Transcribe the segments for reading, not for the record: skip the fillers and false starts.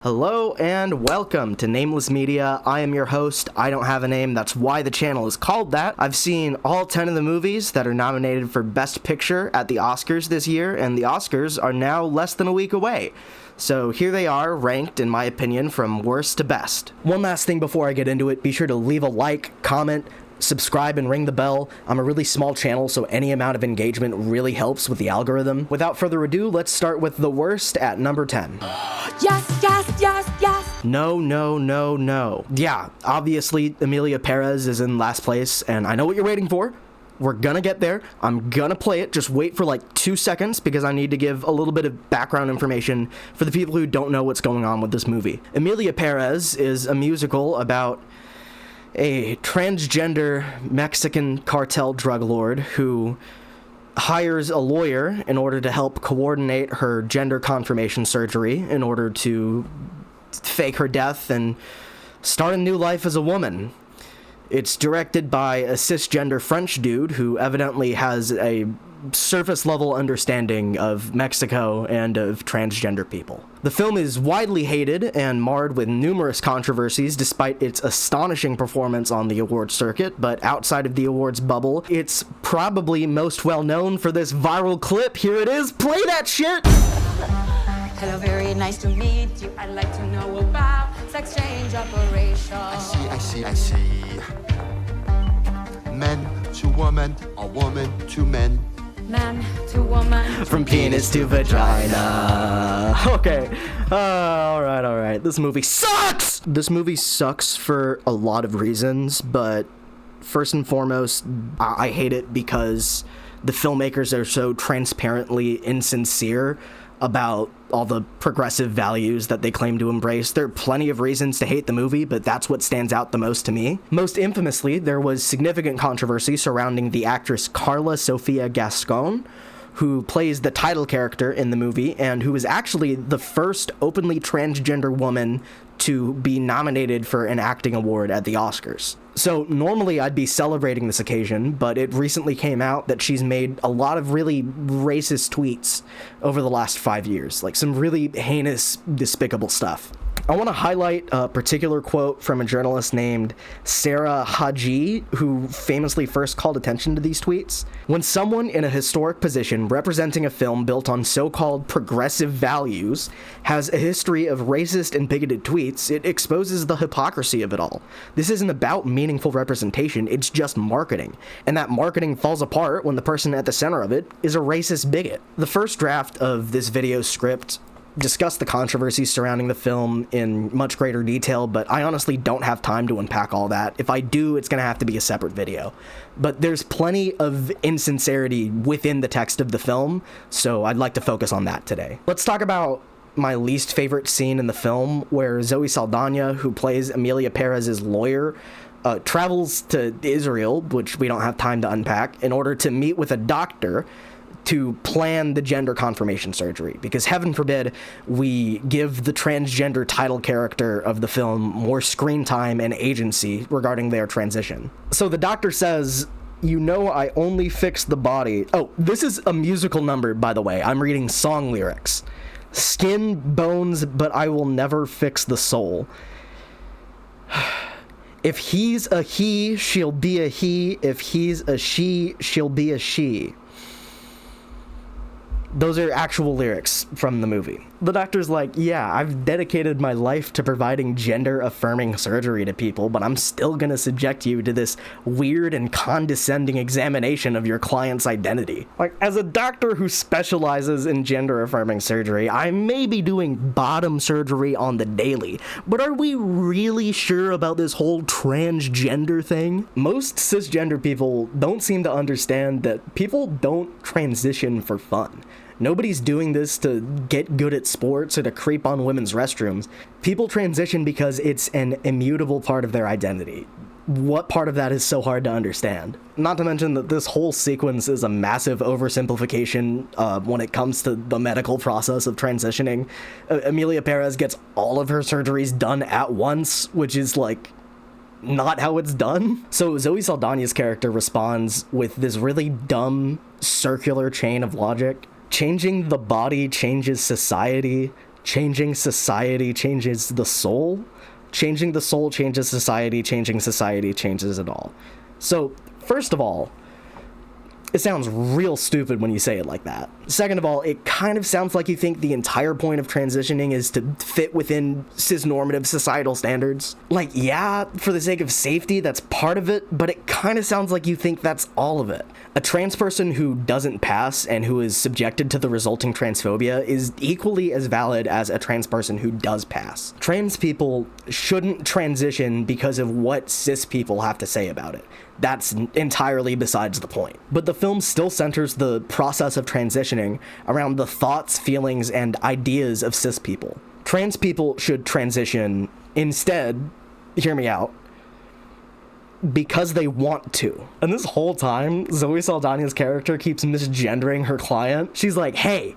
Hello and welcome to Nameless Media. I am your host. I don't have a name, that's why the channel is called that. I've seen all 10 of the movies that are nominated for Best Picture at the Oscars this year, and the Oscars are now less than a week away. So here they are, ranked, in my opinion, from worst to best. One last thing before I get into it, be sure to leave a like, comment, subscribe, and ring the bell. I'm a really small channel, so any amount of engagement really helps with the algorithm. Without further ado, let's start with the worst at number 10. Yes. No. Yeah, obviously, Emilia Perez is in last place, and I know what you're waiting for. We're gonna get there. I'm gonna play it. Just wait for like 2 seconds because I need to give a little bit of background information for the people who don't know what's going on with this movie. Emilia Perez is a musical about a transgender Mexican cartel drug lord who hires a lawyer in order to help coordinate her gender confirmation surgery in order to fake her death and start a new life as a woman. It's directed by a cisgender French dude who evidently has a surface level understanding of Mexico and of transgender people. The film is widely hated and marred with numerous controversies despite its astonishing performance on the awards circuit, but outside of the awards bubble, it's probably most well known for this viral clip. Here it is, play that shit! Hello, very nice to meet you. I'd like to know about sex change operation. I see. Men to woman, or woman to men. Man to woman. From penis to vagina. Okay. Alright. This movie sucks! This movie sucks for a lot of reasons, but first and foremost, I hate it because the filmmakers are so transparently insincere about all the progressive values that they claim to embrace. There are plenty of reasons to hate the movie, but that's what stands out the most to me. Most infamously, there was significant controversy surrounding the actress Karla Sofia Gascon, who plays the title character in the movie, and who is actually the first openly transgender woman to be nominated for an acting award at the Oscars. So normally I'd be celebrating this occasion, but it recently came out that she's made a lot of really racist tweets over the last 5 years, like some really heinous, despicable stuff. I want to highlight a particular quote from a journalist named Sarah Haji, who famously first called attention to these tweets. When someone in a historic position representing a film built on so-called progressive values has a history of racist and bigoted tweets, it exposes the hypocrisy of it all. This isn't about meaningful representation, it's just marketing. And that marketing falls apart when the person at the center of it is a racist bigot. The first draft of this video script discuss the controversies surrounding the film in much greater detail, but I honestly don't have time to unpack all that. If I do, it's gonna have to be a separate video. But there's plenty of insincerity within the text of the film, so I'd like to focus on that today. Let's talk about my least favorite scene in the film, where Zoe Saldana, who plays Emilia Perez's lawyer, travels to Israel, which we don't have time to unpack, in order to meet with a doctor to plan the gender confirmation surgery, because heaven forbid we give the transgender title character of the film more screen time and agency regarding their transition. So the doctor says, "You know, I only fix the body." Oh, this is a musical number, by the way. I'm reading song lyrics. "Skin, bones, but I will never fix the soul. If he's a he, she'll be a he. If he's a she, she'll be a she." Those are actual lyrics from the movie. The doctor's like, "Yeah, I've dedicated my life to providing gender-affirming surgery to people, but I'm still gonna subject you to this weird and condescending examination of your client's identity." Like, as a doctor who specializes in gender-affirming surgery, I may be doing bottom surgery on the daily, but are we really sure about this whole transgender thing? Most cisgender people don't seem to understand that people don't transition for fun. Nobody's doing this to get good at sports or to creep on women's restrooms. People transition because it's an immutable part of their identity. What part of that is so hard to understand? Not to mention that this whole sequence is a massive oversimplification when it comes to the medical process of transitioning. Emilia Perez gets all of her surgeries done at once, which is like not how it's done. So Zoe Saldana's character responds with this really dumb circular chain of logic. Changing the body changes society. changing society changes the soul. Changing the soul changes society. Changing society changes it all. So, first of all, it sounds real stupid when you say it like that. Second of all, it kind of sounds like you think the entire point of transitioning is to fit within cisnormative societal standards. Like, yeah, for the sake of safety, that's part of it, but it kind of sounds like you think that's all of it. A trans person who doesn't pass and who is subjected to the resulting transphobia is equally as valid as a trans person who does pass. Trans people shouldn't transition because of what cis people have to say about it. That's entirely besides the point. But the film still centers the process of transitioning around the thoughts, feelings, and ideas of cis people. Trans people should transition instead, hear me out, because they want to. And this whole time, Zoe Saldana's character keeps misgendering her client. She's like, hey,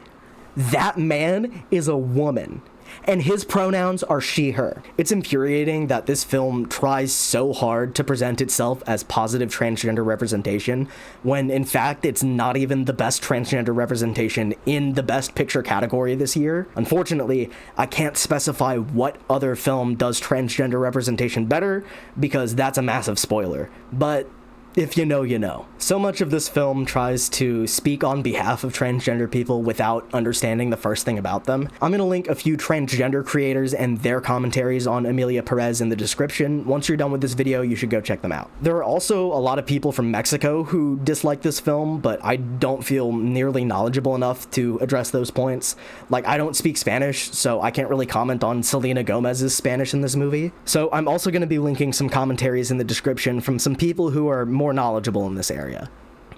that man is a woman, and his pronouns are she, her. It's infuriating that this film tries so hard to present itself as positive transgender representation, when in fact it's not even the best transgender representation in the Best Picture category this year. Unfortunately, I can't specify what other film does transgender representation better, because that's a massive spoiler. But if you know, you know. So much of this film tries to speak on behalf of transgender people without understanding the first thing about them. I'm gonna link a few transgender creators and their commentaries on Emilia Perez in the description. Once you're done with this video, you should go check them out. There are also a lot of people from Mexico who dislike this film, but I don't feel nearly knowledgeable enough to address those points. Like, I don't speak Spanish, so I can't really comment on Selena Gomez's Spanish in this movie. So I'm also gonna be linking some commentaries in the description from some people who are more knowledgeable in this area.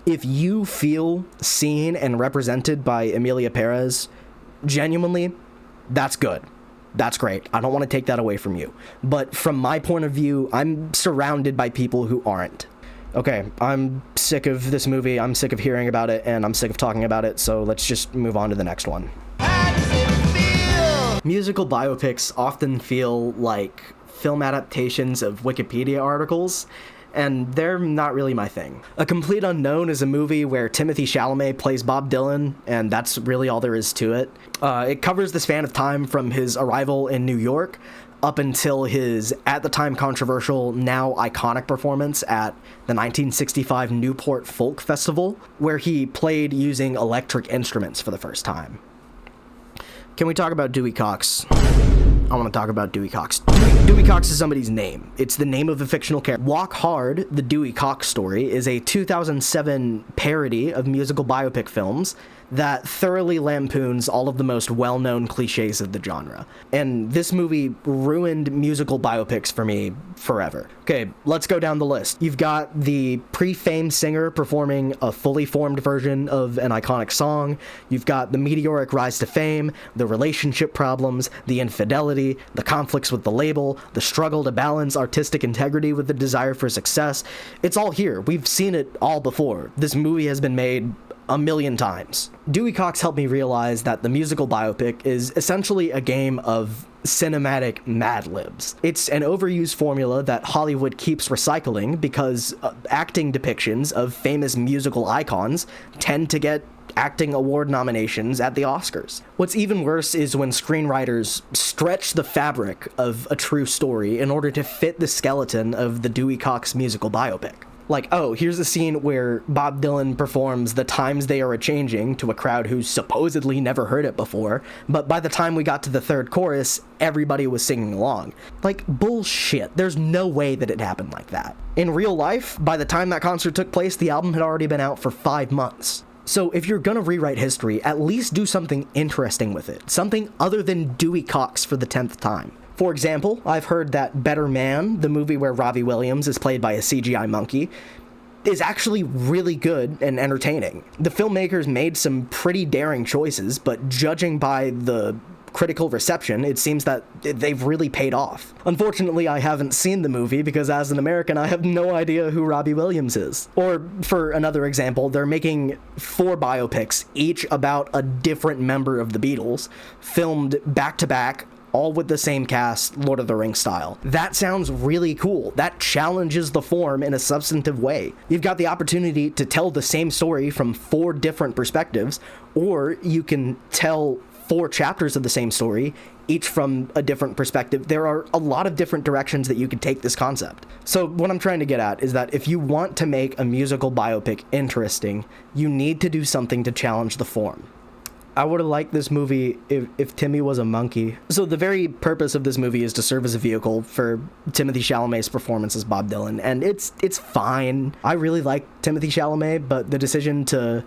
If you feel seen and represented by Emilia Perez, genuinely, that's good. That's great. I don't want to take that away from you. But from my point of view, I'm surrounded by people who aren't. Okay, I'm sick of this movie, I'm sick of hearing about it, and I'm sick of talking about it, so let's just move on to the next one. Musical biopics often feel like film adaptations of Wikipedia articles, and they're not really my thing. A Complete Unknown is a movie where Timothee Chalamet plays Bob Dylan, and that's really all there is to it. It covers the span of time from his arrival in New York up until his, at the time controversial, now iconic performance at the 1965 Newport Folk Festival, where he played using electric instruments for the first time. Can we talk about Dewey Cox? I want to talk about Dewey Cox. Dewey Cox is somebody's name. It's the name of a fictional character. Walk Hard, the Dewey Cox story, is a 2007 parody of musical biopic films that thoroughly lampoons all of the most well-known cliches of the genre. And this movie ruined musical biopics for me forever. Okay, let's go down the list. You've got the pre-fame singer performing a fully formed version of an iconic song. You've got the meteoric rise to fame, the relationship problems, the infidelity, the conflicts with the label, the struggle to balance artistic integrity with the desire for success. It's all here. We've seen it all before. This movie has been made a million times. Dewey Cox helped me realize that the musical biopic is essentially a game of cinematic Mad Libs. It's an overused formula that Hollywood keeps recycling because acting depictions of famous musical icons tend to get acting award nominations at the Oscars. What's even worse is when screenwriters stretch the fabric of a true story in order to fit the skeleton of the Dewey Cox musical biopic. Like, oh, here's a scene where Bob Dylan performs The Times They Are A-Changing to a crowd who supposedly never heard it before, but by the time we got to the third chorus, everybody was singing along. Like, bullshit. There's no way that it happened like that. In real life, by the time that concert took place, the album had already been out for 5 months. So if you're gonna rewrite history, at least do something interesting with it. Something other than Dewey Cox for the 10th time. For example, I've heard that Better Man, the movie where Robbie Williams is played by a CGI monkey, is actually really good and entertaining. The filmmakers made some pretty daring choices, but judging by the critical reception, it seems that they've really paid off. Unfortunately, I haven't seen the movie because as an American, I have no idea who Robbie Williams is. Or, for another example, they're making 4 biopics, each about a different member of the Beatles, filmed back-to-back, all with the same cast, Lord of the Rings style. That sounds really cool. That challenges the form in a substantive way. You've got the opportunity to tell the same story from 4 different perspectives, or you can tell 4 chapters of the same story, each from a different perspective. There are a lot of different directions that you could take this concept. So what I'm trying to get at is that if you want to make a musical biopic interesting, you need to do something to challenge the form. I would have liked this movie if Timmy was a monkey. So the very purpose of this movie is to serve as a vehicle for Timothée Chalamet's performance as Bob Dylan, and it's fine. I really like Timothée Chalamet, but the decision to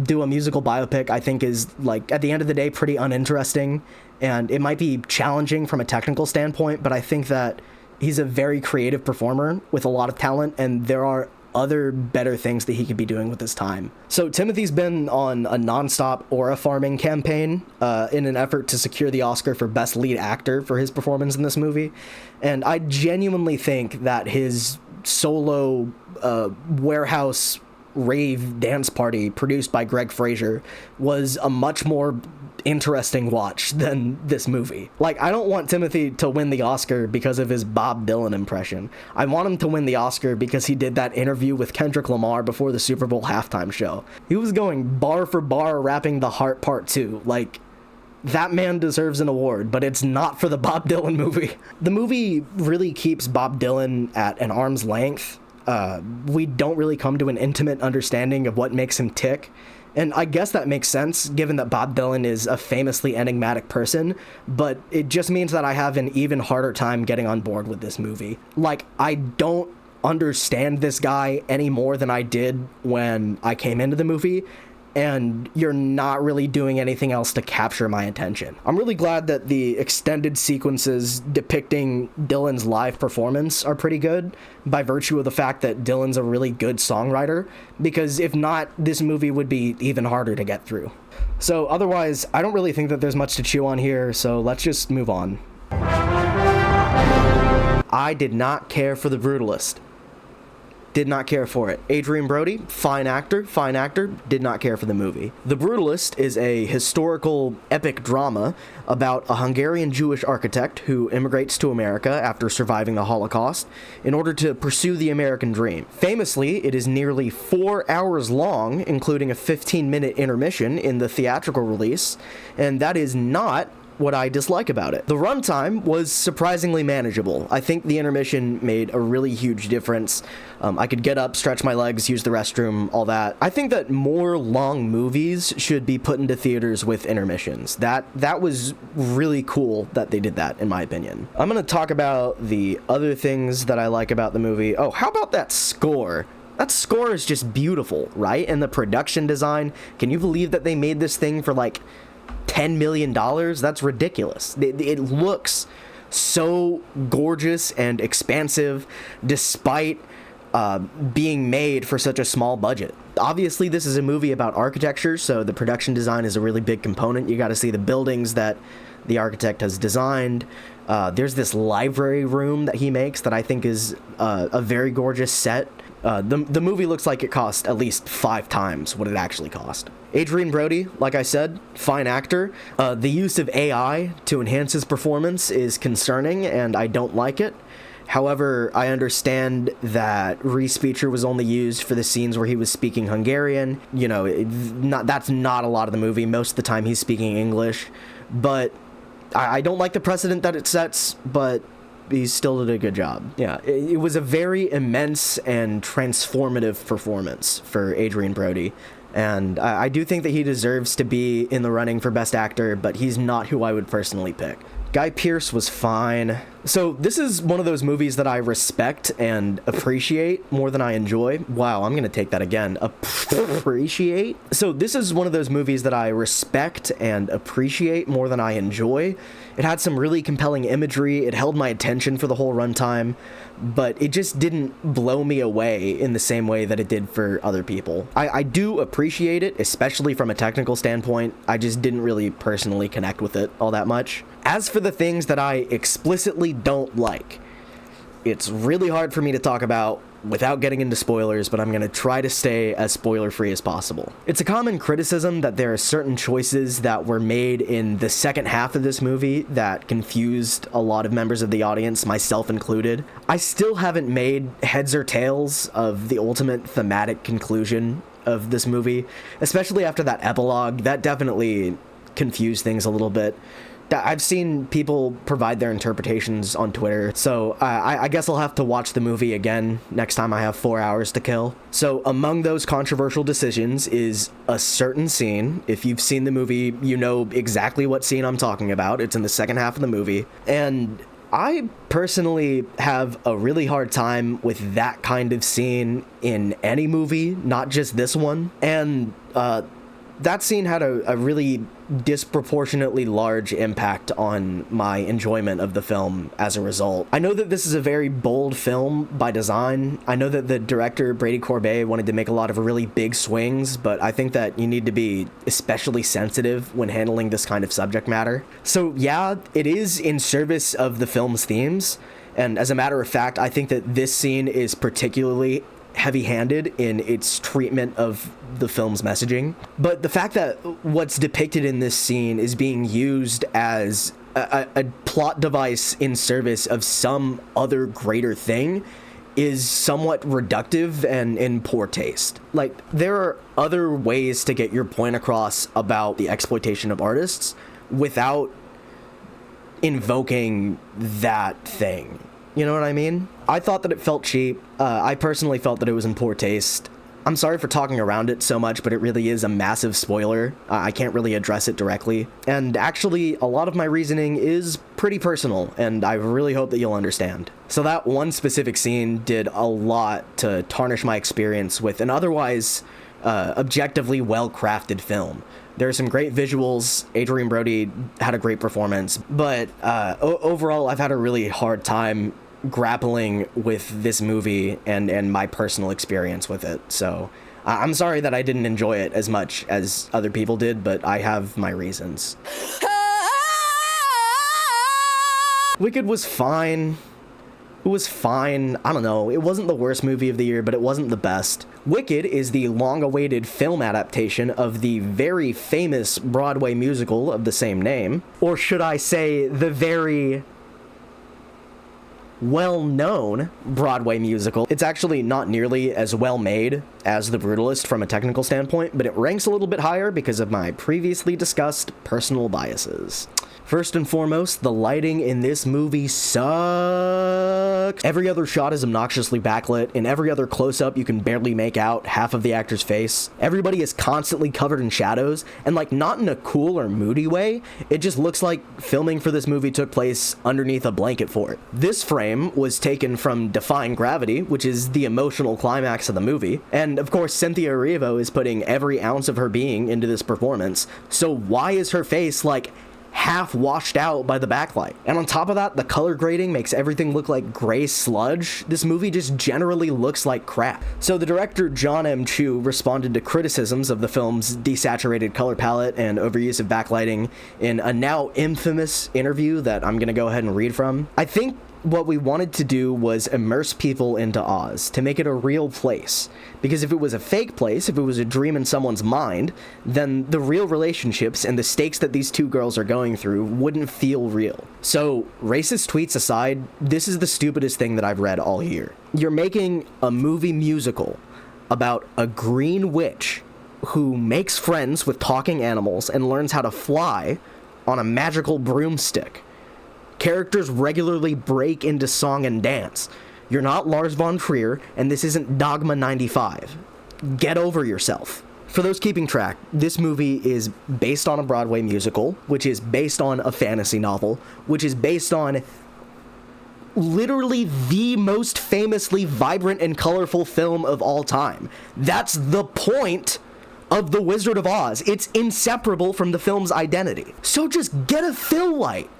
do a musical biopic, I think, is, like, at the end of the day, pretty uninteresting, and it might be challenging from a technical standpoint, but I think that he's a very creative performer with a lot of talent, and there are other better things that he could be doing with his time. So Timothy's been on a nonstop aura farming campaign in an effort to secure the Oscar for Best Lead Actor for his performance in this movie, and I genuinely think that his solo warehouse rave dance party produced by Greg Fraser was a much more interesting watch than this movie. Like, I don't want Timothy to win the Oscar because of his Bob Dylan impression. I want him to win the Oscar because he did that interview with Kendrick Lamar before the Super Bowl halftime show. He was going bar for bar rapping The Heart Part 2. Like, that man deserves an award, but it's not for the Bob Dylan movie. The movie really keeps Bob Dylan at an arm's length. We don't really come to an intimate understanding of what makes him tick. And I guess that makes sense, given that Bob Dylan is a famously enigmatic person, but it just means that I have an even harder time getting on board with this movie. Like, I don't understand this guy any more than I did when I came into the movie, and you're not really doing anything else to capture my attention. I'm really glad that the extended sequences depicting Dylan's live performance are pretty good, by virtue of the fact that Dylan's a really good songwriter, because if not, this movie would be even harder to get through. So otherwise, I don't really think that there's much to chew on here, so let's just move on. I did not care for The Brutalist. Did not care for it. Adrien Brody, fine actor, did not care for the movie. The Brutalist is a historical epic drama about a Hungarian Jewish architect who immigrates to America after surviving the Holocaust in order to pursue the American dream. Famously, it is nearly 4 hours long, including a 15-minute intermission in the theatrical release, and that is not what I dislike about it. The runtime was surprisingly manageable. I think the intermission made a really huge difference. I could get up, stretch my legs, use the restroom, all that. I think that more long movies should be put into theaters with intermissions. That was really cool that they did that, in my opinion. I'm gonna talk about the other things that I like about the movie. Oh, how about that score? That score is just beautiful, right? And the production design, can you believe that they made this thing for like $10 million? That's ridiculous. It looks so gorgeous and expansive despite being made for such a small budget. Obviously, this is a movie about architecture, so the production design is a really big component. You got to see the buildings that the architect has designed. There's this library room that he makes that I think is a very gorgeous set. The movie looks like it cost at least 5 times what it actually cost. Adrien Brody, like I said, fine actor. The use of AI to enhance his performance is concerning, and I don't like it. However, I understand that Reese Feature was only used for the scenes where he was speaking Hungarian. You know, that's not a lot of the movie. Most of the time he's speaking English. But I don't like the precedent that it sets, but he still did a good job. Yeah, it was a very immense and transformative performance for Adrien Brody. And I do think that he deserves to be in the running for Best Actor, but he's not who I would personally pick. Guy Pearce was fine. So this is one of those movies that I respect and appreciate more than I enjoy. Wow, I'm gonna take that again. Appreciate? So this is one of those movies that I respect and appreciate more than I enjoy. It had some really compelling imagery, it held my attention for the whole runtime, but it just didn't blow me away in the same way that it did for other people. I do appreciate it, especially from a technical standpoint. I just didn't really personally connect with it all that much. As for the things that I explicitly don't like, it's really hard for me to talk about without getting into spoilers, but I'm going to try to stay as spoiler-free as possible. It's a common criticism that there are certain choices that were made in the second half of this movie that confused a lot of members of the audience, myself included. I still haven't made heads or tails of the ultimate thematic conclusion of this movie, especially after that epilogue. That definitely confuse things a little bit. I've seen people provide their interpretations on Twitter, so I guess I'll have to watch the movie again next time I have 4 hours to kill. So among those controversial decisions is a certain scene. If you've seen the movie, you know exactly what scene I'm talking about. It's in the second half of the movie. And I personally have a really hard time with that kind of scene in any movie, not just this one. And that scene had a really disproportionately large impact on my enjoyment of the film as a result. I know that this is a very bold film by design. I know that the director, Brady Corbet, wanted to make a lot of really big swings, but I think that you need to be especially sensitive when handling this kind of subject matter. So yeah, it is in service of the film's themes, and as a matter of fact, I think that this scene is particularly heavy-handed in its treatment of the film's messaging. But the fact that what's depicted in this scene is being used as a plot device in service of some other greater thing is somewhat reductive and in poor taste. Like, there are other ways to get your point across about the exploitation of artists without invoking that thing. You know what I mean? I thought that it felt cheap. I personally felt that it was in poor taste. I'm sorry for talking around it so much, but it really is a massive spoiler. I can't really address it directly. And actually, a lot of my reasoning is pretty personal, and I really hope that you'll understand. So that one specific scene did a lot to tarnish my experience with an otherwise objectively well-crafted film. There are some great visuals. Adrien Brody had a great performance, but overall, I've had a really hard time grappling with this movie and my personal experience with it. So I'm sorry that I didn't enjoy it as much as other people did, but I have my reasons. Wicked was fine. It was fine. I don't know. It wasn't the worst movie of the year, but it wasn't the best. Wicked is the long-awaited film adaptation of the very famous Broadway musical of the same name. Or should I say, the very well-known Broadway musical. It's actually not nearly as well-made as The Brutalist from a technical standpoint, but it ranks a little bit higher because of my previously discussed personal biases. First and foremost, the lighting in this movie sucks. Every other shot is obnoxiously backlit. In every other close-up, you can barely make out half of the actor's face. Everybody is constantly covered in shadows, and like not in a cool or moody way. It just looks like filming for this movie took place underneath a blanket fort. This frame was taken from Defying Gravity, which is the emotional climax of the movie. And of course, Cynthia Erivo is putting every ounce of her being into this performance. So why is her face like half washed out by the backlight? And on top of that, the color grading makes everything look like gray sludge. This movie just generally looks like crap. So the director John M. Chu responded to criticisms of the film's desaturated color palette and overuse of backlighting in a now infamous interview that I'm gonna go ahead and read from. I think what we wanted to do was immerse people into Oz, to make it a real place. Because if it was a fake place, if it was a dream in someone's mind, then the real relationships and the stakes that these two girls are going through wouldn't feel real. So, racist tweets aside, this is the stupidest thing that I've read all year. You're making a movie musical about a green witch who makes friends with talking animals and learns how to fly on a magical broomstick. Characters regularly break into song and dance. You're not Lars von Trier, and this isn't Dogma 95. Get over yourself. For those keeping track, this movie is based on a Broadway musical, which is based on a fantasy novel, which is based on literally the most famously vibrant and colorful film of all time. That's the point of The Wizard of Oz. It's inseparable from the film's identity. So just get a fill light.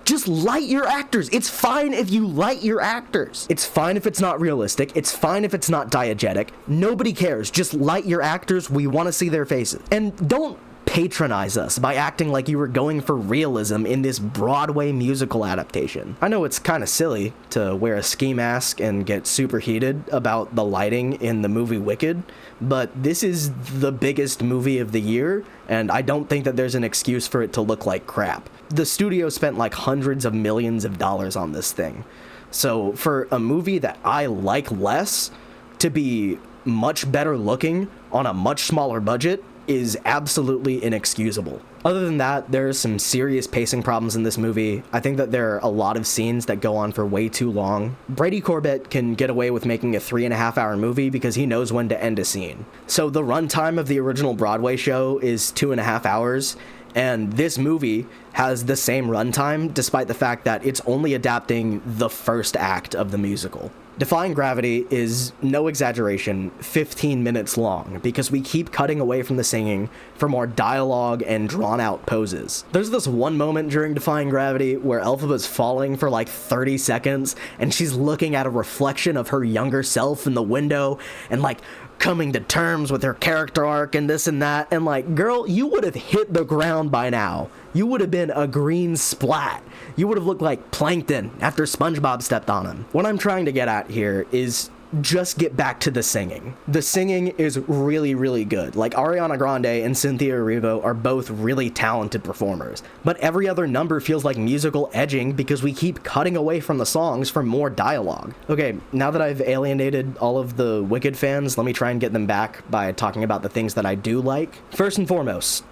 Just light your actors. It's fine if you light your actors. It's fine if it's not realistic. It's fine if it's not diegetic. Nobody cares. Just light your actors. We want to see their faces. And don't patronize us by acting like you were going for realism in this Broadway musical adaptation. I know it's kind of silly to wear a ski mask and get super heated about the lighting in the movie Wicked, but this is the biggest movie of the year, and I don't think that there's an excuse for it to look like crap. The studio spent like hundreds of millions of dollars on this thing. So for a movie that I like less to be much better looking on a much smaller budget is absolutely inexcusable. Other than that, there's some serious pacing problems in this movie. I think that there are a lot of scenes that go on for way too long. Brady Corbett can get away with making a 3.5-hour movie because he knows when to end a scene. So the runtime of the original Broadway show is 2.5 hours, and this movie has the same runtime despite the fact that it's only adapting the first act of the musical. Defying Gravity is, no exaggeration, 15 minutes long because we keep cutting away from the singing for more dialogue and drawn-out poses. There's this one moment during Defying Gravity where Elphaba's falling for like 30 seconds and she's looking at a reflection of her younger self in the window and like coming to terms with her character arc and this and that, and like, girl, you would have hit the ground by now. You would have been a green splat. You would have looked like plankton after SpongeBob stepped on him. What I'm trying to get at here is just get back to the singing. The singing is really, really good. Like, Ariana Grande and Cynthia Erivo are both really talented performers, but every other number feels like musical edging because we keep cutting away from the songs for more dialogue. Okay, now that I've alienated all of the Wicked fans, let me try and get them back by talking about the things that I do like. First and foremost,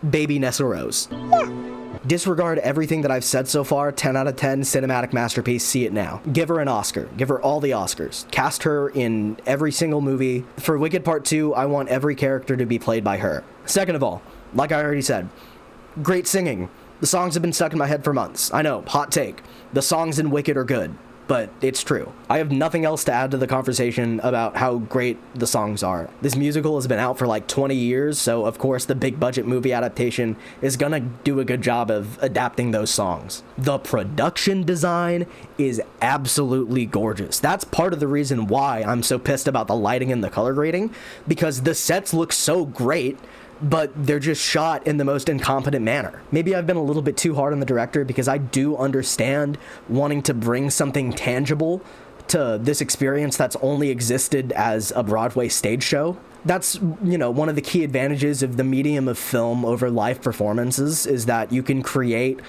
Baby Nessa Rose. Disregard everything that I've said so far. 10 out of 10, cinematic masterpiece, see it now. Give her an Oscar. Give her all the Oscars. Cast her in every single movie. For Wicked Part 2, I want every character to be played by her. Second of all, like I already said, great singing. The songs have been stuck in my head for months. I know, hot take. The songs in Wicked are good, but it's true. I have nothing else to add to the conversation about how great the songs are. This musical has been out for like 20 years, so of course the big budget movie adaptation is gonna do a good job of adapting those songs. The production design is absolutely gorgeous. That's part of the reason why I'm so pissed about the lighting and the color grading, because the sets look so great, but they're just shot in the most incompetent manner. Maybe I've been a little bit too hard on the director because I do understand wanting to bring something tangible to this experience that's only existed as a Broadway stage show. That's, you know, one of the key advantages of the medium of film over live performances is that you can create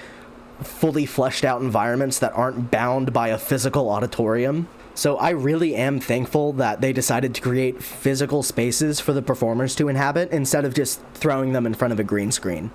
fully fleshed out environments that aren't bound by a physical auditorium. So I really am thankful that they decided to create physical spaces for the performers to inhabit instead of just throwing them in front of a green screen.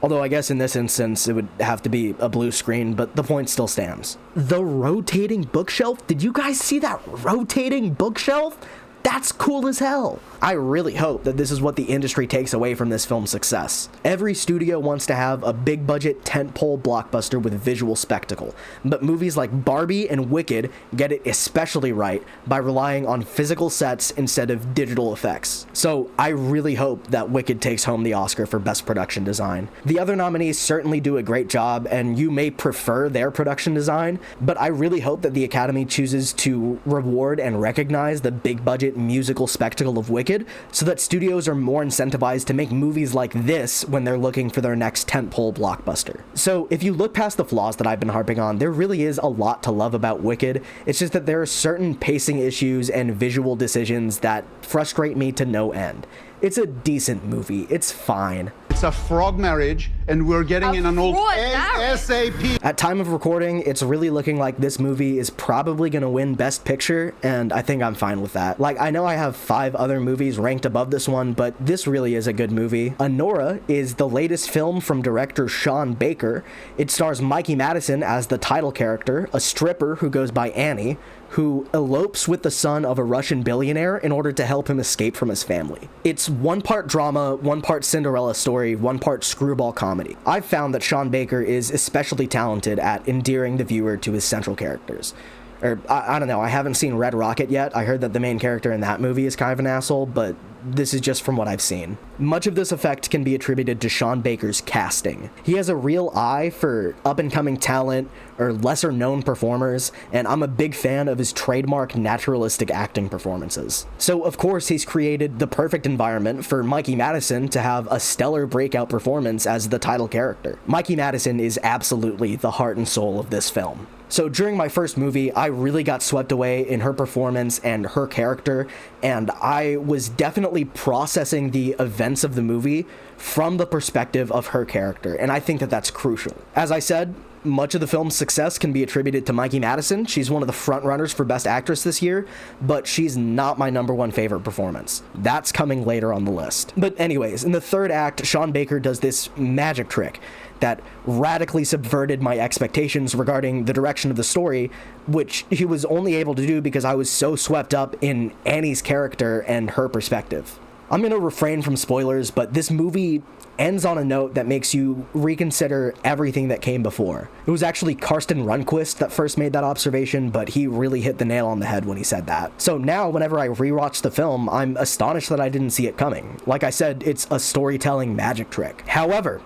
Although I guess in this instance it would have to be a blue screen, but the point still stands. The rotating bookshelf? Did you guys see that rotating bookshelf? That's cool as hell. I really hope that this is what the industry takes away from this film's success. Every studio wants to have a big budget tentpole blockbuster with visual spectacle, but movies like Barbie and Wicked get it especially right by relying on physical sets instead of digital effects. So I really hope that Wicked takes home the Oscar for Best Production Design. The other nominees certainly do a great job, and you may prefer their production design, but I really hope that the Academy chooses to reward and recognize the big budget musical spectacle of Wicked, so that studios are more incentivized to make movies like this when they're looking for their next tentpole blockbuster. So if you look past the flaws that I've been harping on, there really is a lot to love about Wicked. It's just that there are certain pacing issues and visual decisions that frustrate me to no end. It's a decent movie. It's fine. It's a frog marriage, and we're getting in an old ASAP. At time of recording, it's really looking like this movie is probably going to win Best Picture, and I think I'm fine with that. Like, I know I have 5 other movies ranked above this one, but this really is a good movie. Anora is the latest film from director Sean Baker. It stars Mikey Madison as the title character, a stripper who goes by Annie, who elopes with the son of a Russian billionaire in order to help him escape from his family. It's one part drama, one part Cinderella story, one part screwball comedy. I've found that Sean Baker is especially talented at endearing the viewer to his central characters. I don't know, I haven't seen Red Rocket yet. I heard that the main character in that movie is kind of an asshole, but this is just from what I've seen. Much of this effect can be attributed to Sean Baker's casting. He has a real eye for up-and-coming talent or lesser-known performers, and I'm a big fan of his trademark naturalistic acting performances. So, of course, he's created the perfect environment for Mikey Madison to have a stellar breakout performance as the title character. Mikey Madison is absolutely the heart and soul of this film. So during my first movie, I really got swept away in her performance and her character, and I was definitely processing the events of the movie from the perspective of her character, and I think that that's crucial. As I said, much of the film's success can be attributed to Mikey Madison. She's one of the frontrunners for Best Actress this year, but she's not my number one favorite performance. That's coming later on the list. But anyways, in the third act, Sean Baker does this magic trick that radically subverted my expectations regarding the direction of the story, which he was only able to do because I was so swept up in Annie's character and her perspective. I'm going to refrain from spoilers, but this movie ends on a note that makes you reconsider everything that came before. It was actually Karsten Rundquist that first made that observation, but he really hit the nail on the head when he said that. So now, whenever I rewatch the film, I'm astonished that I didn't see it coming. Like I said, it's a storytelling magic trick. However,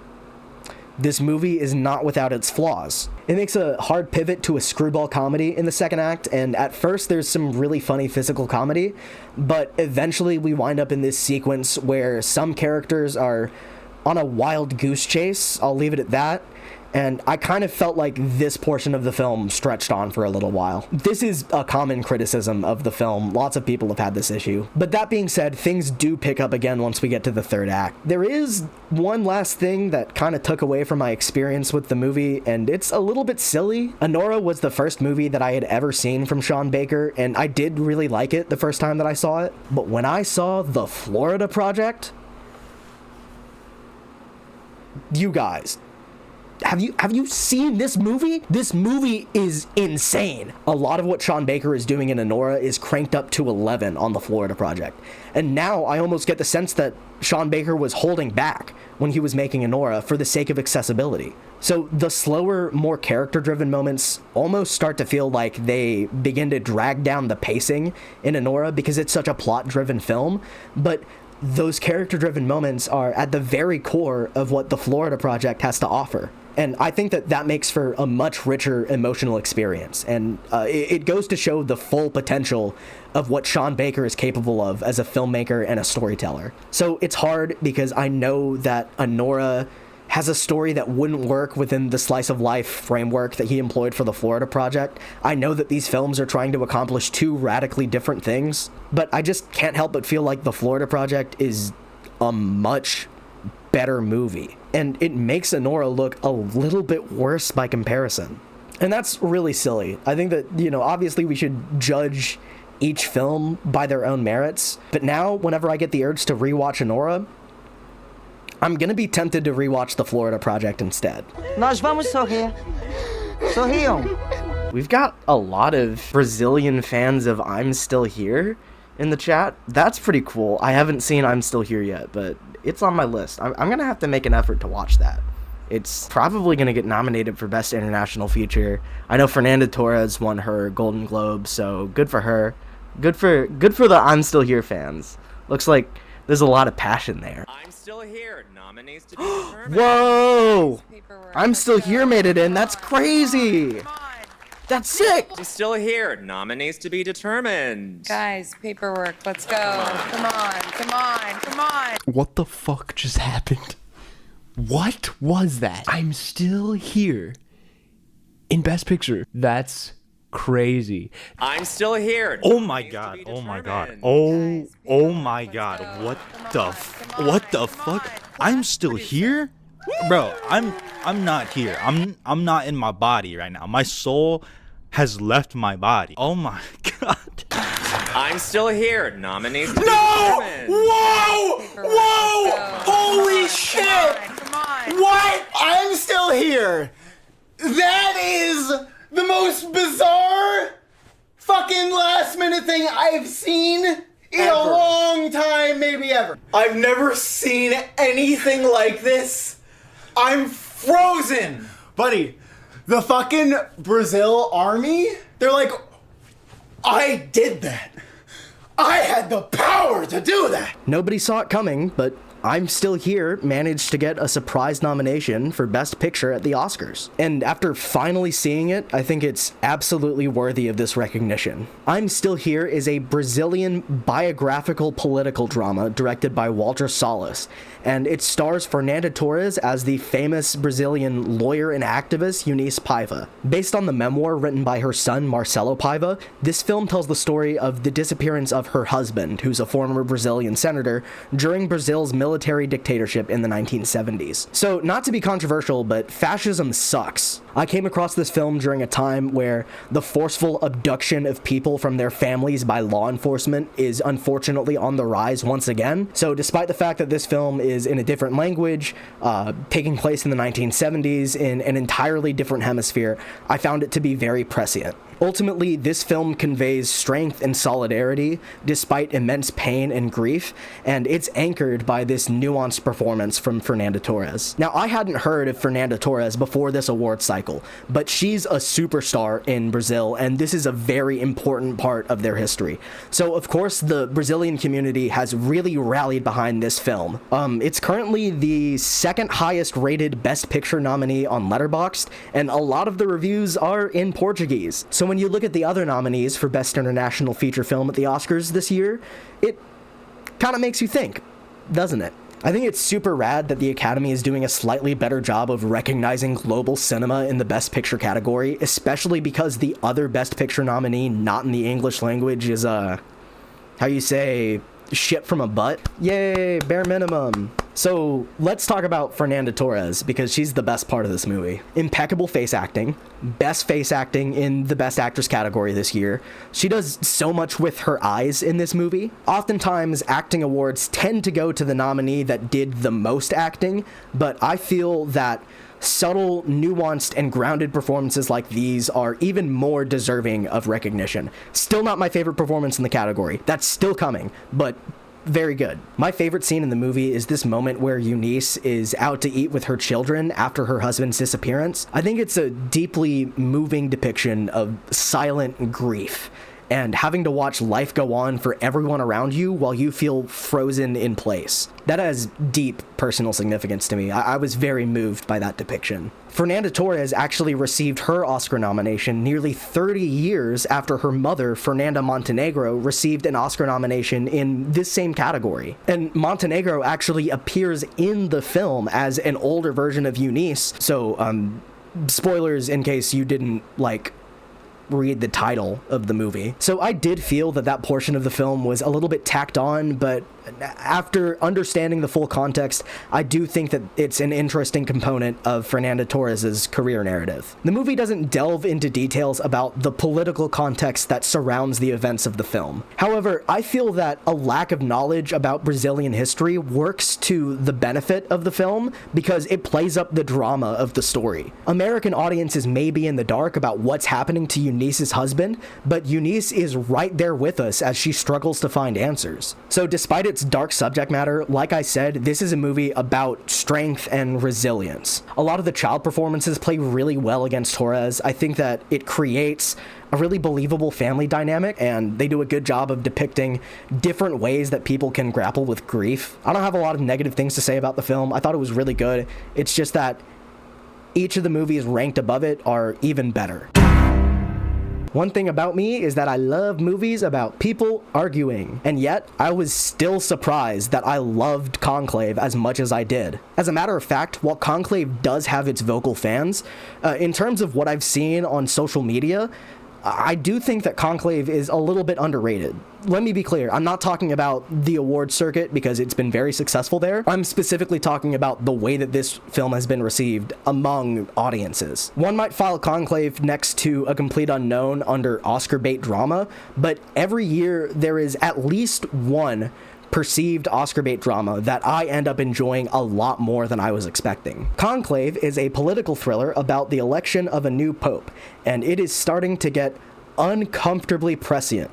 this movie is not without its flaws. It makes a hard pivot to a screwball comedy in the second act, and at first there's some really funny physical comedy, but eventually we wind up in this sequence where some characters are on a wild goose chase, I'll leave it at that, and I kind of felt like this portion of the film stretched on for a little while. This is a common criticism of the film. Lots of people have had this issue. But that being said, things do pick up again once we get to the third act. There is one last thing that kind of took away from my experience with the movie, and it's a little bit silly. Anora was the first movie that I had ever seen from Sean Baker, and I did really like it the first time that I saw it. But when I saw The Florida Project, you guys, have you seen this movie? This movie is insane. A lot of what Sean Baker is doing in Anora is cranked up to 11 on The Florida Project. And now I almost get the sense that Sean Baker was holding back when he was making Anora for the sake of accessibility. So the slower, more character-driven moments almost start to feel like they begin to drag down the pacing in Anora because it's such a plot-driven film, but those character-driven moments are at the very core of what The Florida Project has to offer. And I think that that makes for a much richer emotional experience. And it goes to show the full potential of what Sean Baker is capable of as a filmmaker and a storyteller. So it's hard because I know that Anora has a story that wouldn't work within the slice of life framework that he employed for The Florida Project. I know that these films are trying to accomplish two radically different things, but I just can't help but feel like The Florida Project is a much better movie. And it makes Anora look a little bit worse by comparison. And that's really silly. I think that, obviously we should judge each film by their own merits. But now, whenever I get the urge to rewatch Anora, I'm gonna be tempted to rewatch The Florida Project instead. Nós vamos sorrir. Sorriam. We've got a lot of Brazilian fans of I'm Still Here in the chat. That's pretty cool. I haven't seen I'm Still Here yet, but it's on my list. I'm gonna have to make an effort to watch that. It's probably gonna get nominated for Best International Feature. I know Fernanda Torres won her Golden Globe, so good for her. Good for the I'm Still Here fans. Looks like there's a lot of passion there. I'm Still Here. Nominees to be determined. Whoa! I'm Still Here made it in. That's crazy. That's sick. I'm Still Here. Nominees to be determined. Guys, paperwork, let's go. Come on. What the fuck just happened? What was that? I'm Still Here in Best Picture. That's crazy. I'm Still Here. Oh my god. Oh my god. Oh my god. What the fuck? I'm Still Here? Bro, I'm not here. I'm not in my body right now. My soul has left my body. Oh my god. I'm Still Here. Nominees to be No! determined. Whoa! Holy shit! What? I'm Still Here. That is the most bizarre fucking last minute thing I've seen in a long time, maybe ever. I've never seen anything like this. I'm frozen. Buddy, the fucking Brazil army, they're like, I did that. I had the power to do that. Nobody saw it coming, but I'm Still Here managed to get a surprise nomination for Best Picture at the Oscars. And after finally seeing it, I think it's absolutely worthy of this recognition. I'm Still Here is a Brazilian biographical political drama directed by Walter Salles, and it stars Fernanda Torres as the famous Brazilian lawyer and activist Eunice Paiva. Based on the memoir written by her son Marcelo Paiva, this film tells the story of the disappearance of her husband, who's a former Brazilian senator, during Brazil's military military dictatorship in the 1970s. So, not to be controversial, but fascism sucks. I came across this film during a time where the forceful abduction of people from their families by law enforcement is unfortunately on the rise once again. So despite the fact that this film is in a different language, taking place in the 1970s in an entirely different hemisphere, I found it to be very prescient. Ultimately, this film conveys strength and solidarity despite immense pain and grief, and it's anchored by this nuanced performance from Fernanda Torres. Now, I hadn't heard of Fernanda Torres before this award cycle, but she's a superstar in Brazil, and this is a very important part of their history. So, of course, the Brazilian community has really rallied behind this film. It's currently the second highest rated Best Picture nominee on Letterboxd, and a lot of the reviews are in Portuguese. So when you look at the other nominees for Best International Feature Film at the Oscars this year, it kind of makes you think, doesn't it? I think it's super rad that the Academy is doing a slightly better job of recognizing global cinema in the Best Picture category, especially because the other Best Picture nominee not in the English language is, how you say, shit from a butt? Yay, bare minimum. So let's talk about Fernanda Torres, because she's the best part of this movie. Impeccable face acting, best face acting in the Best Actress category this year. She does so much with her eyes in this movie. Oftentimes, acting awards tend to go to the nominee that did the most acting, but I feel that subtle, nuanced, and grounded performances like these are even more deserving of recognition. Still not my favorite performance in the category. That's still coming, but very good. My favorite scene in the movie is this moment where Eunice is out to eat with her children after her husband's disappearance. I think it's a deeply moving depiction of silent grief and having to watch life go on for everyone around you while you feel frozen in place. That has deep personal significance to me. I was very moved by that depiction. Fernanda Torres actually received her Oscar nomination nearly 30 years after her mother, Fernanda Montenegro, received an Oscar nomination in this same category. And Montenegro actually appears in the film as an older version of Eunice, so, spoilers in case you didn't, read the title of the movie. So I did feel that portion of the film was a little bit tacked on, but after understanding the full context, I do think that it's an interesting component of Fernanda Torres's career narrative. The movie doesn't delve into details about the political context that surrounds the events of the film. However, I feel that a lack of knowledge about Brazilian history works to the benefit of the film because it plays up the drama of the story. American audiences may be in the dark about what's happening to Eunice's husband, but Eunice is right there with us as she struggles to find answers. So despite its dark subject matter, like I said, this is a movie about strength and resilience. A lot of the child performances play really well against Torres. I think that it creates a really believable family dynamic, and they do a good job of depicting different ways that people can grapple with grief. I don't have a lot of negative things to say about the film. I thought it was really good. It's just that each of the movies ranked above it are even better. One thing about me is that I love movies about people arguing, and yet I was still surprised that I loved Conclave as much as I did. As a matter of fact, while Conclave does have its vocal fans, in terms of what I've seen on social media, I do think that Conclave is a little bit underrated. Let me be clear, I'm not talking about the award circuit because it's been very successful there. I'm specifically talking about the way that this film has been received among audiences. One might file Conclave next to A Complete Unknown under Oscar bait drama, but every year there is at least one perceived Oscar bait drama that I end up enjoying a lot more than I was expecting. Conclave is a political thriller about the election of a new pope, and it is starting to get uncomfortably prescient.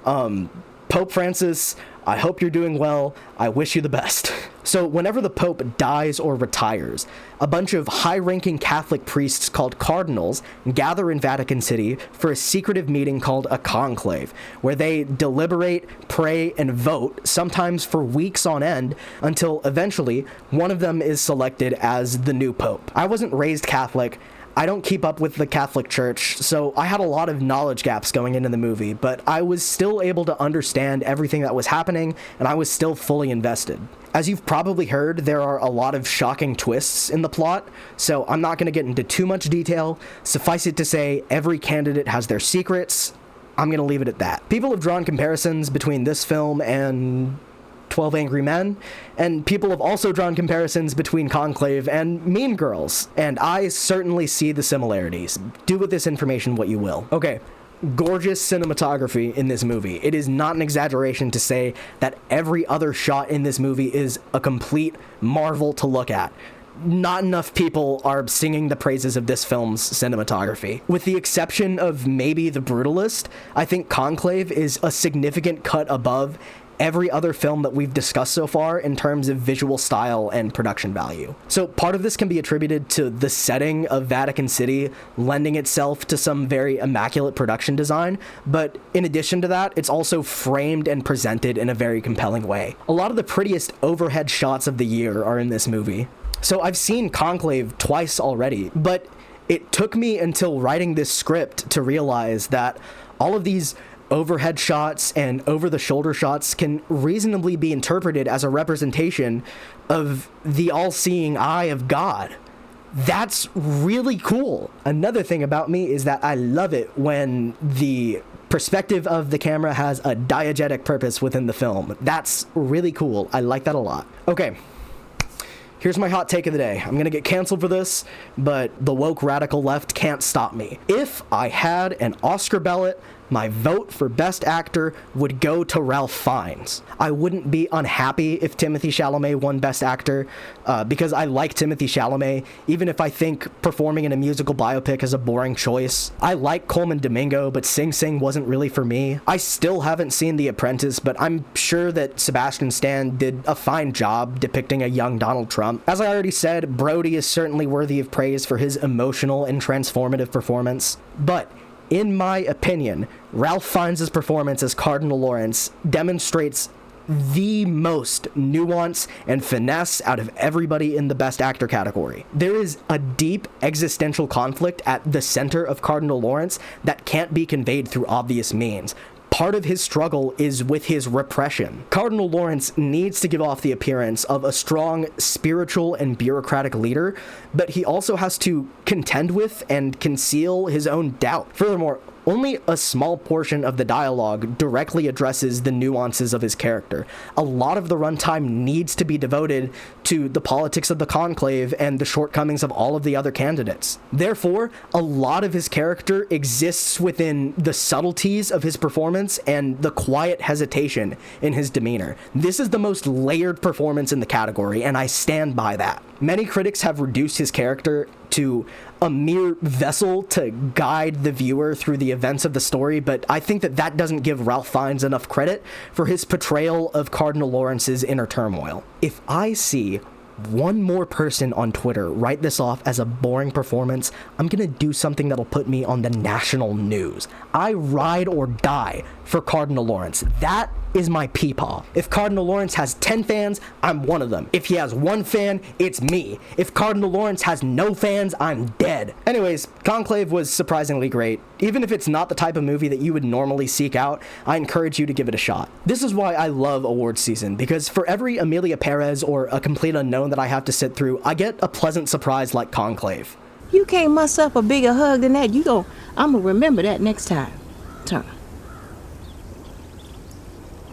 Pope Francis, I hope you're doing well. I wish you the best. So whenever the Pope dies or retires, a bunch of high-ranking Catholic priests called cardinals gather in Vatican City for a secretive meeting called a conclave, where they deliberate, pray, and vote, sometimes for weeks on end, until eventually one of them is selected as the new Pope. I wasn't raised Catholic. I don't keep up with the Catholic Church, so I had a lot of knowledge gaps going into the movie, but I was still able to understand everything that was happening, and I was still fully invested. As you've probably heard, there are a lot of shocking twists in the plot, so I'm not going to get into too much detail. Suffice it to say, every candidate has their secrets. I'm going to leave it at that. People have drawn comparisons between this film and 12 Angry Men, and people have also drawn comparisons between Conclave and Mean Girls, and I certainly see the similarities. Do with this information what you will. Okay. Gorgeous cinematography in this movie. It is not an exaggeration to say that every other shot in this movie is a complete marvel to look at. Not enough people are singing the praises of this film's cinematography. With the exception of maybe The Brutalist, I think Conclave is a significant cut above every other film that we've discussed so far in terms of visual style and production value. So part of this can be attributed to the setting of Vatican City lending itself to some very immaculate production design, but in addition to that, it's also framed and presented in a very compelling way. A lot of the prettiest overhead shots of the year are in this movie. So I've seen Conclave twice already, but it took me until writing this script to realize that all of these overhead shots and over-the-shoulder shots can reasonably be interpreted as a representation of the all-seeing eye of God. That's really cool. Another thing about me is that I love it when the perspective of the camera has a diegetic purpose within the film. That's really cool. I like that a lot. Okay. Here's my hot take of the day. I'm gonna get canceled for this, but the woke radical left can't stop me. If I had an Oscar ballot, my vote for Best Actor would go to Ralph Fiennes. I wouldn't be unhappy if Timothée Chalamet won Best Actor, because I like Timothée Chalamet, even if I think performing in a musical biopic is a boring choice. I like Coleman Domingo, but Sing Sing wasn't really for me. I still haven't seen The Apprentice, but I'm sure that Sebastian Stan did a fine job depicting a young Donald Trump. As I already said, Brody is certainly worthy of praise for his emotional and transformative performance, but in my opinion, Ralph Fiennes' performance as Cardinal Lawrence demonstrates the most nuance and finesse out of everybody in the Best Actor category. There is a deep existential conflict at the center of Cardinal Lawrence that can't be conveyed through obvious means. Part of his struggle is with his repression. Cardinal Lawrence needs to give off the appearance of a strong spiritual and bureaucratic leader, but he also has to contend with and conceal his own doubt. Furthermore, only a small portion of the dialogue directly addresses the nuances of his character. A lot of the runtime needs to be devoted to the politics of the conclave and the shortcomings of all of the other candidates. Therefore, a lot of his character exists within the subtleties of his performance and the quiet hesitation in his demeanor. This is the most layered performance in the category, and I stand by that. Many critics have reduced his character to a mere vessel to guide the viewer through the events of the story, but I think that that doesn't give Ralph Fiennes enough credit for his portrayal of Cardinal Lawrence's inner turmoil. If I see one more person on Twitter write this off as a boring performance, I'm gonna do something that'll put me on the national news. I ride or die for Cardinal Lawrence. That is my peepaw. If Cardinal Lawrence has 10 fans, I'm one of them. If he has one fan, it's me. If Cardinal Lawrence has no fans, I'm dead. Anyways, Conclave was surprisingly great. Even if it's not the type of movie that you would normally seek out, I encourage you to give it a shot. This is why I love awards season, because for every Emilia Perez or a complete unknown that I have to sit through, I get a pleasant surprise like Conclave. You can't muss up a bigger hug than that. I'm gonna remember that next time. Turn.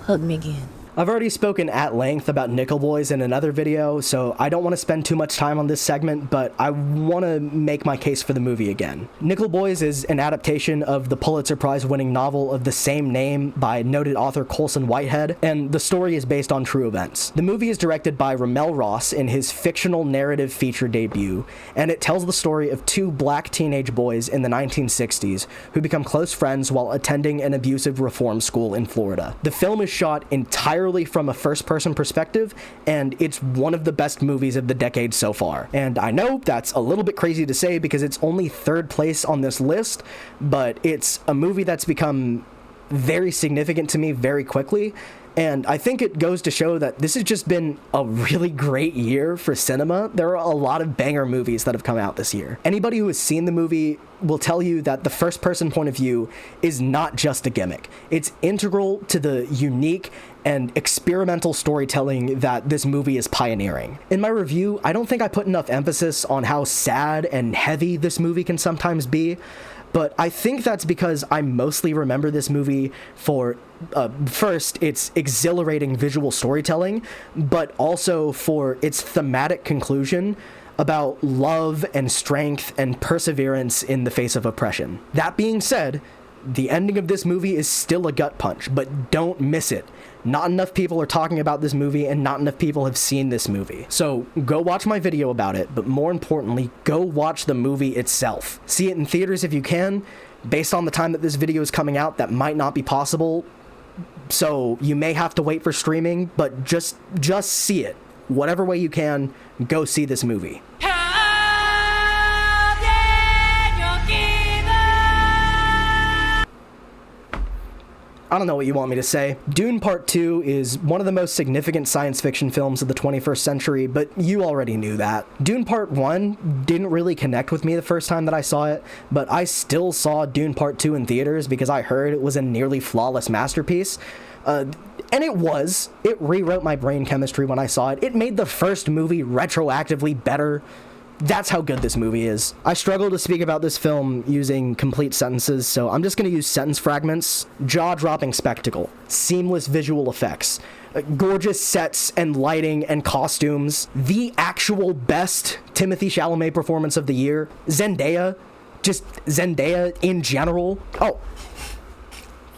Hug me again. I've already spoken at length about Nickel Boys in another video, so I don't want to spend too much time on this segment, but I want to make my case for the movie again. Nickel Boys is an adaptation of the Pulitzer Prize-winning novel of the same name by noted author Colson Whitehead, and the story is based on true events. The movie is directed by Ramel Ross in his fictional narrative feature debut, and it tells the story of two black teenage boys in the 1960s who become close friends while attending an abusive reform school in Florida. The film is shot entirely from a first-person perspective, and it's one of the best movies of the decade so far. And I know that's a little bit crazy to say because it's only third place on this list, but it's a movie that's become very significant to me very quickly, and I think it goes to show that this has just been a really great year for cinema. There are a lot of banger movies that have come out this year. Anybody who has seen the movie will tell you that the first-person point of view is not just a gimmick. It's integral to the unique and experimental storytelling that this movie is pioneering. In my review, I don't think I put enough emphasis on how sad and heavy this movie can sometimes be, but I think that's because I mostly remember this movie for, first, its exhilarating visual storytelling, but also for its thematic conclusion about love and strength and perseverance in the face of oppression. That being said, the ending of this movie is still a gut punch, but don't miss it. Not enough people are talking about this movie, and not enough people have seen this movie. So go watch my video about it, but more importantly, go watch the movie itself. See it in theaters if you can. Based on the time that this video is coming out, that might not be possible, so you may have to wait for streaming, but just see it. Whatever way you can, go see this movie. I don't know what you want me to say. Dune Part 2 is one of the most significant science fiction films of the 21st century, but you already knew that. Dune Part 1 didn't really connect with me the first time that I saw it, but I still saw Dune Part 2 in theaters because I heard it was a nearly flawless masterpiece. And it was. It rewrote my brain chemistry when I saw it. It made the first movie retroactively better. That's how good this movie is. I struggle to speak about this film using complete sentences, so I'm just going to use sentence fragments. Jaw-dropping spectacle. Seamless visual effects. Gorgeous sets and lighting and costumes. The actual best Timothee Chalamet performance of the year. Zendaya. Just Zendaya in general. Oh.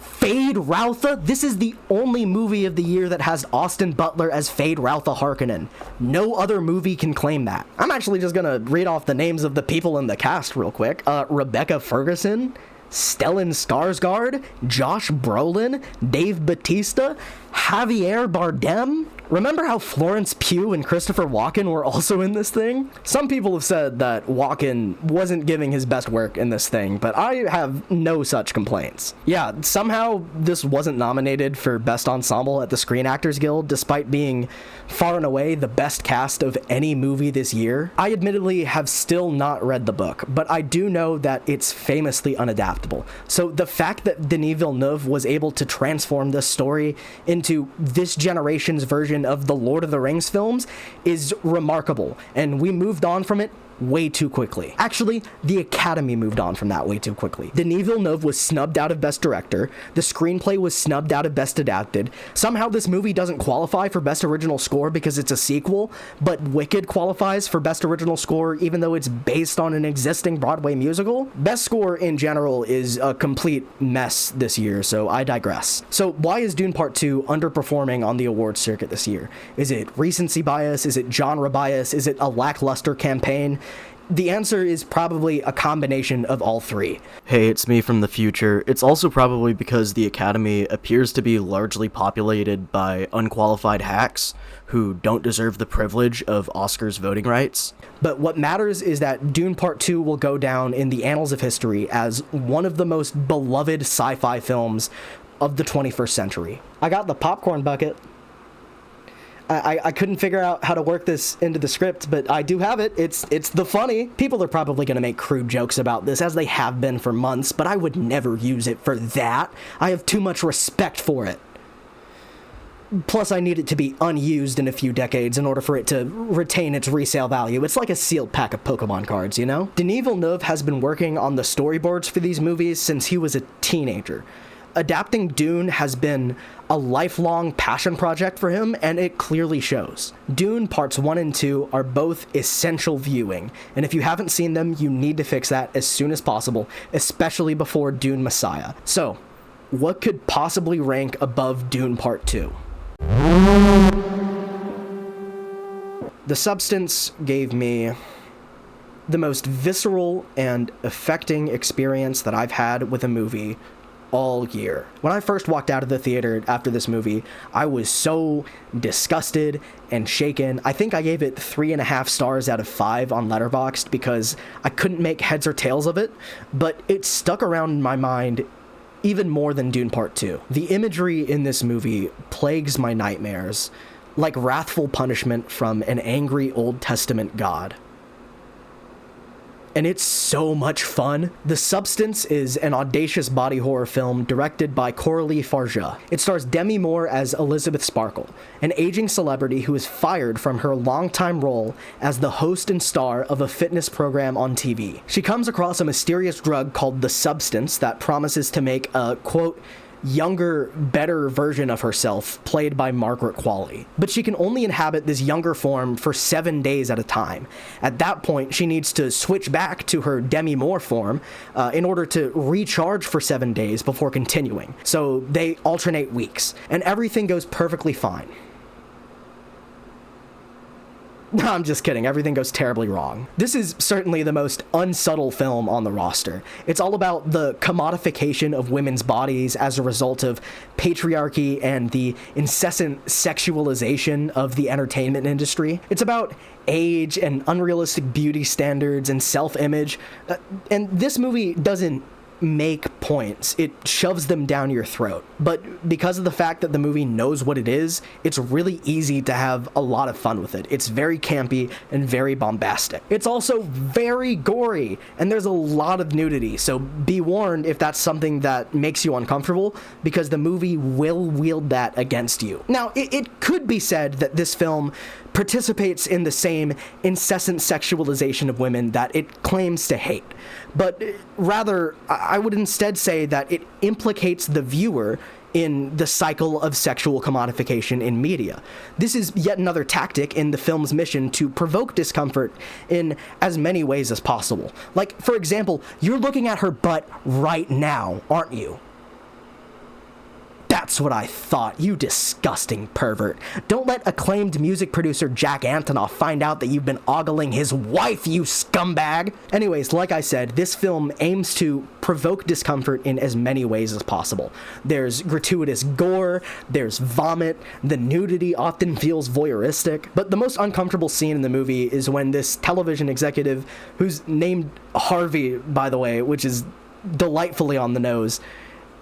Fade Routha? This is the only movie of the year that has Austin Butler as Fade Routha Harkonnen. No other movie can claim that. I'm actually just gonna read off the names of the people in the cast real quick. Rebecca Ferguson, Stellan Skarsgård, Josh Brolin, Dave Bautista, Javier Bardem. Remember how Florence Pugh and Christopher Walken were also in this thing? Some people have said that Walken wasn't giving his best work in this thing, but I have no such complaints. Yeah, somehow this wasn't nominated for Best Ensemble at the Screen Actors Guild, despite being far and away the best cast of any movie this year. I admittedly have still not read the book, but I do know that it's famously unadaptable. So the fact that Denis Villeneuve was able to transform this story into this generation's version of the Lord of the Rings films is remarkable, and we moved on from it way too quickly. Actually, the Academy moved on from that way too quickly. Denis Villeneuve was snubbed out of Best Director, the screenplay was snubbed out of Best Adapted, somehow this movie doesn't qualify for Best Original Score because it's a sequel, but Wicked qualifies for Best Original Score even though it's based on an existing Broadway musical. Best Score in general is a complete mess this year, so I digress. So why is Dune Part 2 underperforming on the awards circuit this year? Is it recency bias? Is it genre bias? Is it a lackluster campaign? The answer is probably a combination of all three. Hey, it's me from the future. It's also probably because the Academy appears to be largely populated by unqualified hacks who don't deserve the privilege of Oscars voting rights. But what matters is that Dune Part 2 will go down in the annals of history as one of the most beloved sci-fi films of the 21st century. I got the popcorn bucket. I couldn't figure out how to work this into the script, but I do have it. It's the funny. People are probably going to make crude jokes about this, as they have been for months, but I would never use it for that. I have too much respect for it. Plus, I need it to be unused in a few decades in order for it to retain its resale value. It's like a sealed pack of Pokemon cards, you know? Denis Villeneuve has been working on the storyboards for these movies since he was a teenager. Adapting Dune has been a lifelong passion project for him, and it clearly shows. Dune Parts 1 and 2 are both essential viewing, and if you haven't seen them, you need to fix that as soon as possible, especially before Dune Messiah. So, what could possibly rank above Dune Part 2? The Substance gave me the most visceral and affecting experience that I've had with a movie all year. When I first walked out of the theater after this movie, I was so disgusted and shaken. I think I gave it 3.5 stars out of 5 on letterboxd because I couldn't make heads or tails of it, but it stuck around in my mind even more than Dune Part 2. The imagery in this movie plagues my nightmares, like wrathful punishment from an angry Old Testament God. and it's so much fun. The Substance is an audacious body horror film directed by Coralie Farja. It stars Demi Moore as Elizabeth Sparkle, an aging celebrity who is fired from her longtime role as the host and star of a fitness program on TV. She comes across a mysterious drug called the Substance that promises to make a, quote, younger, better version of herself, played by Margaret Qualley. But she can only inhabit this younger form for 7 days at a time. At that point, she needs to switch back to her Demi Moore form in order to recharge for 7 days before continuing. So they alternate weeks, and everything goes perfectly fine. No, I'm just kidding. Everything goes terribly wrong. This is certainly the most unsubtle film on the roster. It's all about the commodification of women's bodies as a result of patriarchy and the incessant sexualization of the entertainment industry. It's about age and unrealistic beauty standards and self-image. And this movie doesn't make points. It shoves them down your throat. But because of the fact that the movie knows what it is, it's really easy to have a lot of fun with it. It's very campy and very bombastic. It's also very gory, and there's a lot of nudity, so be warned if that's something that makes you uncomfortable, because the movie will wield that against you. Now, it could be said that this film participates in the same incessant sexualization of women that it claims to hate. But rather, I would instead say that it implicates the viewer in the cycle of sexual commodification in media. This is yet another tactic in the film's mission to provoke discomfort in as many ways as possible. Like, for example, you're looking at her butt right now, aren't you? That's what I thought, you disgusting pervert. Don't let acclaimed music producer Jack Antonoff find out that you've been ogling his wife, you scumbag! Anyways, like I said, this film aims to provoke discomfort in as many ways as possible. There's gratuitous gore, there's vomit, the nudity often feels voyeuristic, but the most uncomfortable scene in the movie is when this television executive, who's named Harvey, by the way, which is delightfully on the nose,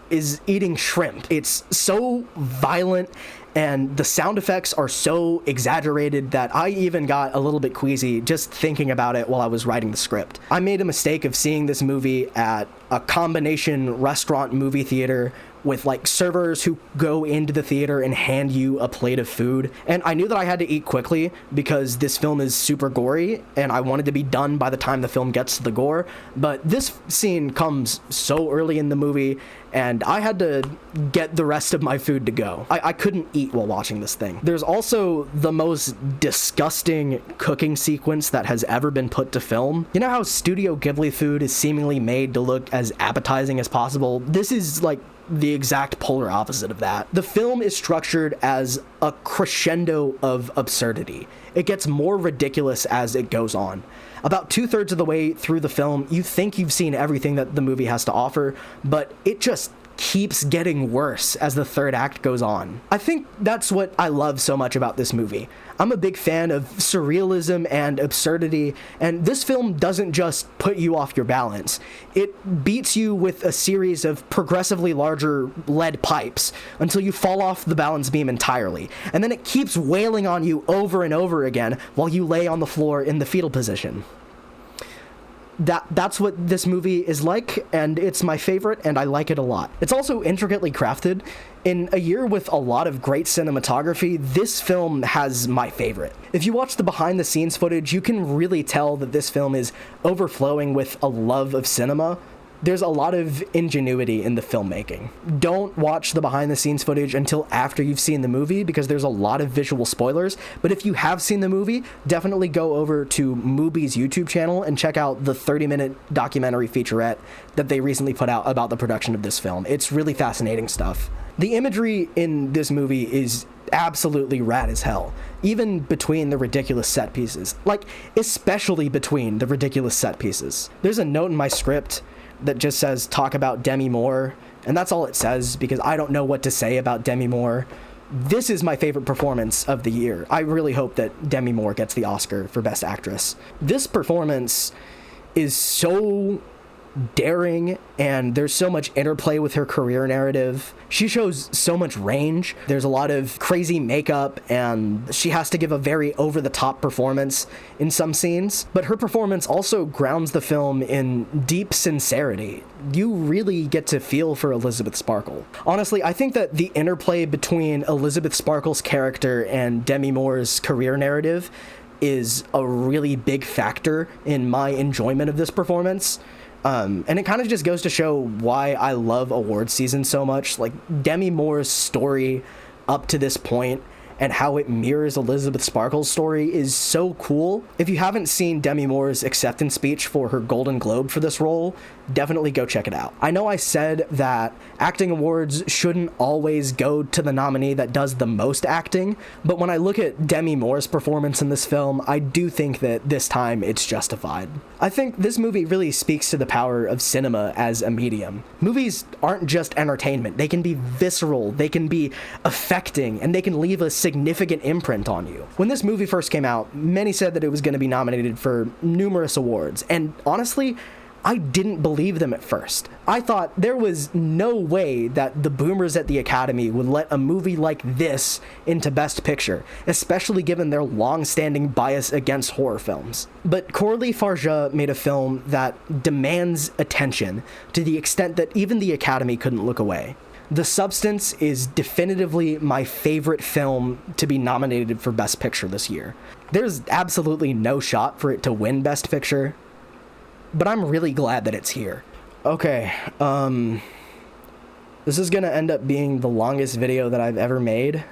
is eating shrimp. It's so violent and the sound effects are so exaggerated that I even got a little bit queasy just thinking about it while I was writing the script. I made a mistake of seeing this movie at a combination restaurant movie theater with like servers who go into the theater and hand you a plate of food. And I knew that I had to eat quickly because this film is super gory and I wanted to be done by the time the film gets to the gore. But this scene comes so early in the movie and I had to get the rest of my food to go. I couldn't eat while watching this thing. There's also the most disgusting cooking sequence that has ever been put to film. You know how Studio Ghibli food is seemingly made to look as appetizing as possible? This is like the exact polar opposite of that. The film is structured as a crescendo of absurdity. It gets more ridiculous as it goes on. About 2/3 of the way through the film, you think you've seen everything that the movie has to offer, but it just keeps getting worse as the third act goes on. I think that's what I love so much about this movie. I'm a big fan of surrealism and absurdity, and this film doesn't just put you off your balance. It beats you with a series of progressively larger lead pipes until you fall off the balance beam entirely, and then it keeps wailing on you over and over again while you lay on the floor in the fetal position. That's what this movie is like, and it's my favorite, and I like it a lot. It's also intricately crafted. In a year with a lot of great cinematography, this film has my favorite. If you watch the behind-the-scenes footage, you can really tell that this film is overflowing with a love of cinema. There's a lot of ingenuity in the filmmaking. Don't watch the behind-the-scenes footage until after you've seen the movie because there's a lot of visual spoilers, but if you have seen the movie, definitely go over to Mubi's YouTube channel and check out the 30-minute documentary featurette that they recently put out about the production of this film. It's really fascinating stuff. The imagery in this movie is absolutely rad as hell, even between the ridiculous set pieces. Like, especially between the ridiculous set pieces. There's a note in my script that just says talk about Demi Moore, and that's all it says because I don't know what to say about Demi Moore. This is my favorite performance of the year. I really hope that Demi Moore gets the Oscar for Best Actress. This performance is so daring, and there's so much interplay with her career narrative. She shows so much range. There's a lot of crazy makeup, and she has to give a very over-the-top performance in some scenes. But her performance also grounds the film in deep sincerity. You really get to feel for Elizabeth Sparkle. Honestly, I think that the interplay between Elizabeth Sparkle's character and Demi Moore's career narrative is a really big factor in my enjoyment of this performance. And it kind of just goes to show why I love awards season so much. Like, Demi Moore's story up to this point and how it mirrors Elizabeth Sparkle's story is so cool. If you haven't seen Demi Moore's acceptance speech for her Golden Globe for this role, definitely go check it out. I know I said that acting awards shouldn't always go to the nominee that does the most acting, but when I look at Demi Moore's performance in this film, I do think that this time it's justified. I think this movie really speaks to the power of cinema as a medium. Movies aren't just entertainment. They can be visceral, they can be affecting, and they can leave a significant imprint on you. When this movie first came out, many said that it was going to be nominated for numerous awards, and honestly, I didn't believe them at first. I thought there was no way that the boomers at the Academy would let a movie like this into Best Picture, especially given their long-standing bias against horror films. But Coralie Farja made a film that demands attention to the extent that even the Academy couldn't look away. The Substance is definitively my favorite film to be nominated for Best Picture this year. There's absolutely no shot for it to win Best Picture, but I'm really glad that it's here. Okay, this is gonna end up being the longest video that I've ever made.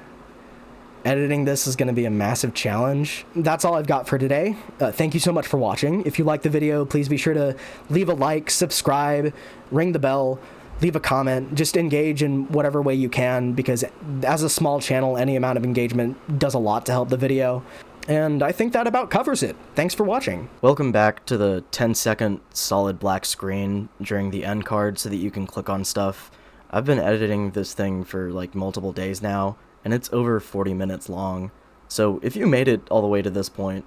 Editing this is gonna be a massive challenge. That's all I've got for today. Thank you so much for watching. If you liked the video, please be sure to leave a like, subscribe, ring the bell, leave a comment, just engage in whatever way you can, because as a small channel, any amount of engagement does a lot to help the video. And I think that about covers it. Thanks for watching. Welcome back to the 10-second solid black screen during the end card so that you can click on stuff. I've been editing this thing for like multiple days now, and it's over 40 minutes long. So if you made it all the way to this point,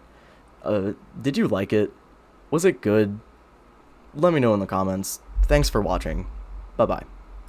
did you like it? Was it good? Let me know in the comments. Thanks for watching. Bye-bye.